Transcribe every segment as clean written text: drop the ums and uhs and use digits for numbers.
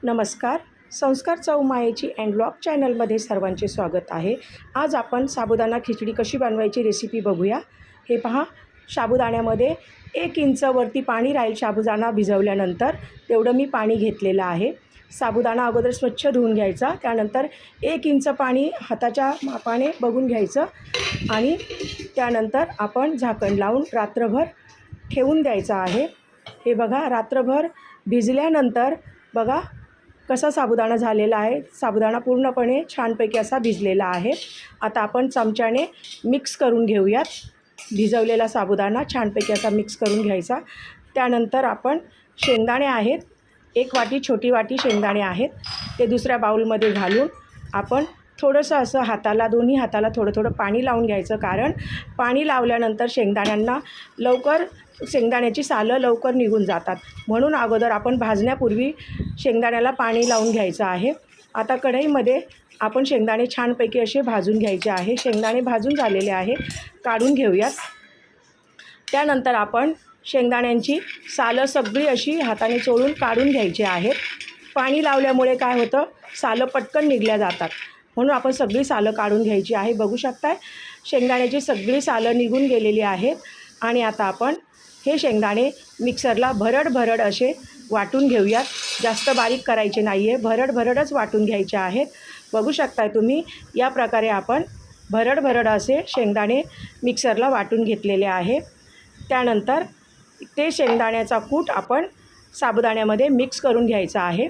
नमस्कार. संस्कार चौमायेची and blog चॅनलमध्ये सर्वांचे स्वागत आहे. आज आपण साबुदाणा खिचडी कशी बनवायची रेसिपी बघूया. हे पहा, साबुदाण्यामध्ये 1 इंचवरती पाणी राहील. साबुदाणा भिजवल्यानंतर तेवढं मी पाणी घेतलेलं आहे. साबुदाणा अगोदर स्वच्छ धुवून घ्यायचा, त्यानंतर 1 इंच पाणी हाताच्या मापाने बघून घ्यायचं आणि त्यानंतर आपण झाकण लावून रात्रभर ठेवून द्यायचं आहे. हे बघा, रात्रभर भिजल्यानंतर बघा कसा साबुदाणा झालेला आहे. साबुदाणा पूर्णपणे छानपैकी असा भिजलेला आहे. आता आपण चमच्याने मिक्स करून घेऊयात. भिजवलेला साबुदाणा छानपैकी असा मिक्स करून घ्यायचा. त्यानंतर आपण शेंगदाणे आहेत, 1 वाटी, छोटी वाटी शेंगदाणे आहेत, ते दुसऱ्या बाउलमध्ये घालून आपण थोडंसं असं हाताला, दोन्ही हाताला थोडं थोडं पाणी लावून घ्यायचं. कारण पाणी लावल्यानंतर शेंगदाण्याची सालं लवकर निघून जातात, म्हणून अगोदर आपण भाजण्यापूर्वी शेंगदाण्याला पाणी लावून घ्यायचं आहे. आता कढईमध्ये आपण शेंगदाणे छानपैकी असे भाजून घ्यायचे आहे. शेंगदाणे भाजून झालेले आहे, काढून घेऊयात. त्यानंतर आपण शेंगदाण्यांची सालं सगळी अशी हाताने चोळून काढून घ्यायची आहेत. पाणी लावल्यामुळे काय होतं, सालं पटकन निघल्या जातात, म्हणून आपण सगळी सालं काढून घ्यायची आहे. बघू शकताय, शेंगदाण्याची सगळी सालं निघून गेलेली आहेत. आणि आता आपण हे शेंगदाणे मिक्सरला भरड असे वाटून घेऊयात. जास्त बारीक करायचे नाही आहे, भरडच वाटून घ्यायचे आहेत. बघू शकताय तुम्ही, या प्रकारे आपण भरड असे शेंगदाणे मिक्सरला वाटून घेतलेले आहे. त्यानंतर ते शेंगदाण्याचा कूट आपण साबुदाण्यामध्ये मिक्स करून घ्यायचा आहे.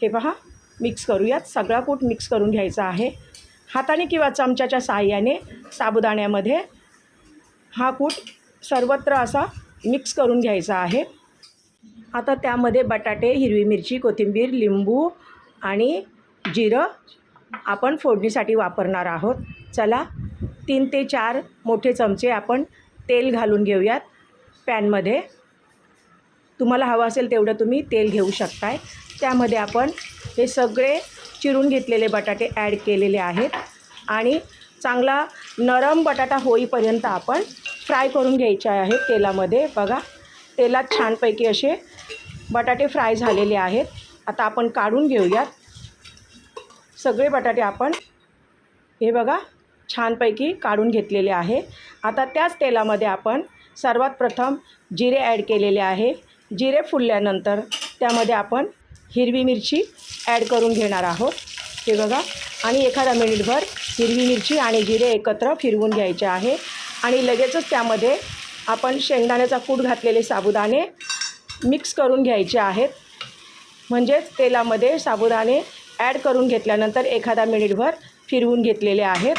हे पहा, मिक्स करूयात. सगळा कूट मिक्स करून घ्यायचा आहे. हाताने किंवा चमच्याच्या साहाय्याने साबुदाण्यामध्ये हा कूट सर्वत्र असा मिक्स करून घ्यायचा आहे. आता त्यामध्ये बटाटे, हिरवी मिरची, कोथिंबीर, लिंबू आणि जिरं आपण फोडणीसाठी वापरणार आहोत. चला, 3 ते 4 मोठे चमचे आपण तेल घालून घेऊयात पॅनमध्ये. तुम्हाला हवं असेल तेवढं तुम्ही तेल घेऊ शकताय. त्यामध्ये आपण हे सगळे चिरून घेतलेले बटाटे ॲड केलेले आहेत आणि चांगला नरम बटाटा होईपर्यंत आपण फ्राय करून घ्यायचे आहेत तेलामध्ये. बघा, तेलात छानपैकी असे बटाटे फ्राय झालेले आहेत. आता आपण काढून घेऊयात सगळे बटाटे. आपण हे बघा छानपैकी काढून घेतलेले आहे. आता त्याच तेलामध्ये आपण सर्वात प्रथम जिरे ॲड केलेले आहे. जिरे फुलल्यानंतर त्यामध्ये आपण हिरवी मिरची ॲड करून घेणार आहोत. हे बघा, आणि एखादा मिनिटभर हिरवी मिरची आणि जिरे एकत्र फिरवून घ्यायचे आहे. आणि लगेचच त्यामध्ये आपण शेंगदाण्याचा कूट घातलेले साबुदाणे मिक्स करून घ्यायचे आहेत. म्हणजेच तेलामध्ये साबुदाणे ॲड करून घेतल्यानंतर एखादा मिनिटभर फिरवून घेतलेले आहेत.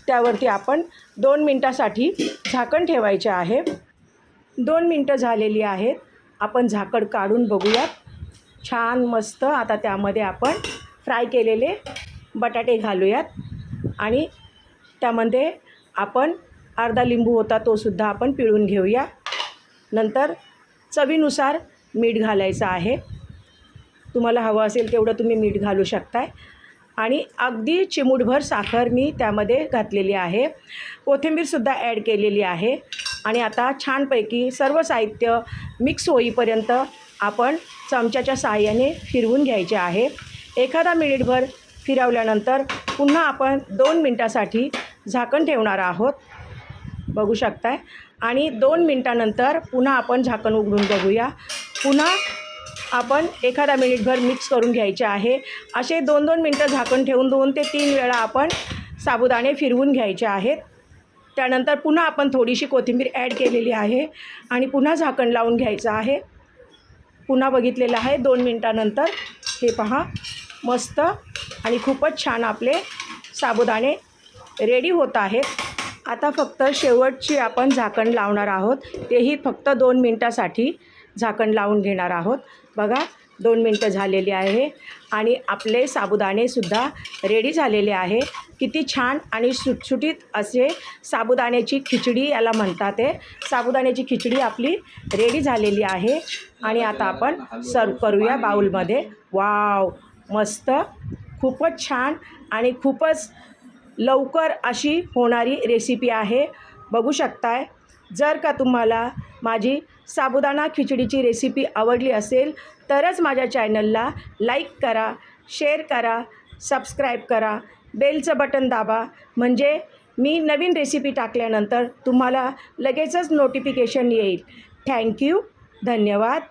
त्यावरती आपण 2 मिनटासाठी झाकण ठेवायचे आहे. 2 मिनटं झालेली आहेत. आपण झाकण काढून बघूयात. छान मस्त. आता त्यामध्ये आपण फ्राय केलेले बटाटे घालूयात आणि त्यामध्ये आपण अर्धा लिंबू होता तोसुद्धा आपण पिळून घेऊया. नंतर चवीनुसार मीठ घालायचं आहे. तुम्हाला हवं असेल तेवढं तुम्ही मीठ घालू शकताय. आणि अगदी चिमूटभर साखर मी त्यामध्ये घातलेली आहे. कोथिंबीरसुद्धा ॲड केलेली आहे. आणि आता छानपैकी सर्व साहित्य मिक्स होईपर्यंत आपण चमच्याच्या साहाय्याने फिरवून घ्यायचे आहे. एखादा मिनिटभर फिरवल्यानंतर पुन्हा आपण 2 मिनटासाठी झाकण ठेवणार आहोत. बघू शकताय. आणि 2 मिनटानंतर पुन्हा आपण झाकण उघडून बघूया. पुन्हा आपण एखादा मिनिटभर मिक्स करून घ्यायचे आहे. असे 2-2 मिनटं झाकण ठेवून 2 ते 3 वेळा आपण साबुदाणे फिरवून घ्यायचे आहेत. त्यानंतर पुन्हा आपण थोडीशी कोथिंबीर ॲड केलेली आहे आणि पुन्हा झाकण लावून घ्यायचं आहे. पुन्हा बघितलेलं आहे 2 मिनटानंतर. हे पहा, मस्त आणि खूपच छान आपले साबुदाणे रेडी होत आहेत. आता फक्त शेवटची आपण झाकण लावणार आहोत. तेही फक्त 2 मिनटासाठी झाकण लावून घेणार आहोत. बघा, 2 मिनटं झालेली आहे आणि आपले साबुदाणेसुद्धा रेडी झालेले आहे. किती छान आणि सुटसुटीत असे साबुदाण्याची खिचडी याला म्हणतात. ते साबुदाण्याची खिचडी आपली रेडी झालेली आहे. आणि आता आपण सर्व करूया बाउलमध्ये. वाव, मस्त, खूपच छान आणि खूपच लवकर अशी होणारी रेसिपी आहे. बघू शकताय. जर का तुम्हाला माझी साबुदाणा खिचडीची रेसिपी आवडली असेल तरच माझ्या चॅनलला लाईक करा, शेअर करा, सबस्क्राईब करा, बेलचं बटन दाबा, म्हणजे मी नवीन रेसिपी टाकल्यानंतर तुम्हाला लगेचच नोटिफिकेशन येईल. थँक्यू. धन्यवाद.